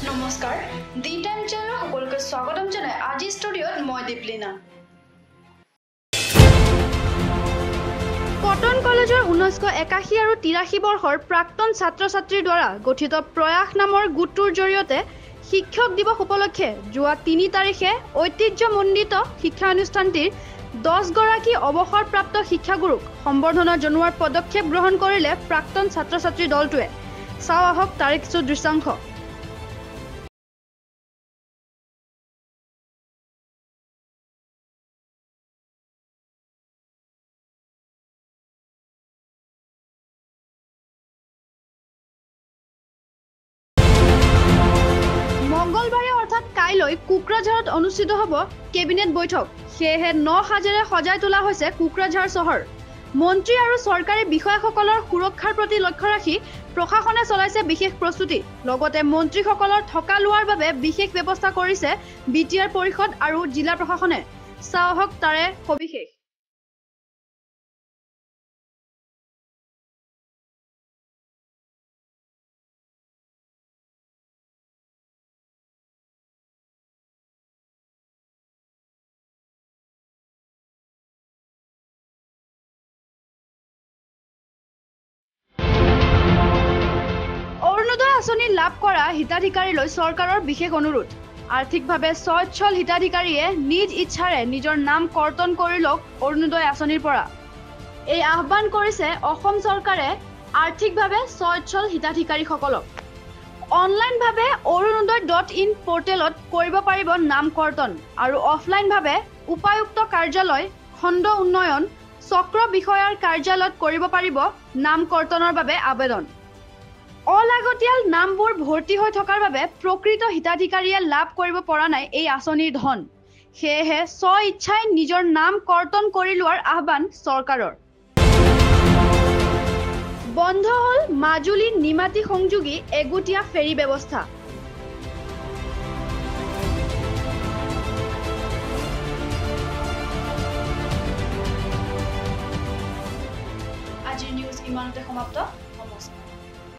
নমস্কাৰ D time চেনেলৰ সকলোকে স্বাগতম জনাই আজি ষ্টুডিঅ'ত মই দীপলিনা কটন কলেজৰ 1981 আৰু 83 বৰ্ষৰ প্ৰাক্তন ছাত্ৰ-ছাত্ৰীৰ দ্বাৰা গঠিত প্ৰয়াস নামৰ গোটটোৰ জৰিয়তে শিক্ষক দিৱস উপলক্ষে যোৱা 3 তাৰিখে ঐতিহ্যমণ্ডিত শিক্ষানুষ্ঠানটিৰ 10 গৰাকী অৱসৰপ্ৰাপ্ত শিক্ষাগুৰুক সম্বৰ্ধনা জনোৱাৰ পদক্ষেপ গ্ৰহণ কৰিলে প্ৰাক্তন ছাত্ৰ-ছাত্ৰী দলটোৱে চাও আহক তাৰে কিছু দৃশ্যাংশ মঙ্গলবাৰে অৰ্থাৎ কাইলৈ কুকৰাঝাৰত অনুষ্ঠিত হ'ব কেবিনেট বৈঠক সেয়েহে 9 সাজেৰে সজাই তোলা হৈছে কুকৰাঝাৰ চহৰ মন্ত্ৰী আৰু চৰকাৰী বিষয়াসকলৰ সুৰক্ষাৰ প্ৰতি লক্ষ্য ৰাখি প্ৰশাসনে চলাইছে বিশেষ প্ৰস্তুতি লগতে মন্ত্ৰীসকলৰ থকা লোৱাৰ বাবে বিশেষ ব্যৱস্থা কৰিছে বিটিআৰ পৰিষদ আৰু জিলা প্ৰশাসনে চাওহক তাৰে সবিশেষ আঁচনি লাভ কৰা হিতাধিকাৰীলৈ চৰকাৰৰ বিশেষ অনুৰোধ আৰ্থিকভাৱে স্বচ্ছল হিতাধিকাৰীয়ে নিজ ইচ্ছাৰে নিজৰ নাম কৰ্তন কৰি লওক অৰুণোদয় আঁচনিৰ পৰা এই আহ্বান কৰিছে অসম চৰকাৰে আৰ্থিকভাৱে স্বচ্ছল হিতাধিকাৰীসকলক অনলাইনভাৱে অৰুণোদয়.in পৰ্টেলত কৰিব পাৰিব নাম কৰ্তন আৰু অফলাইনভাৱে উপায়ুক্ত কাৰ্যালয় খণ্ড উন্নয়ন চক্ৰ বিষয়াৰ কাৰ্যালয়ত কৰিব পাৰিব নাম কৰ্তনৰ বাবে আবেদন অলাগতিয়াল নামবোৰ ভৰ্তি হৈ থকাৰ বাবে প্ৰকৃত হিতাধিকাৰীয়ে লাভ কৰিব পৰা নাই এই আঁচনিৰ ধন সেয়েহে স্ব ইচ্ছাই নিজৰ নাম কৰ্তন কৰি লোৱাৰ আহ্বান চৰকাৰৰ বন্ধ হ'ল মাজুলী নিমাতী সংযোগী এগুটীয়া ফেৰী ব্যৱস্থা আজিৰ নিউজ ইমানতে সমাপ্ত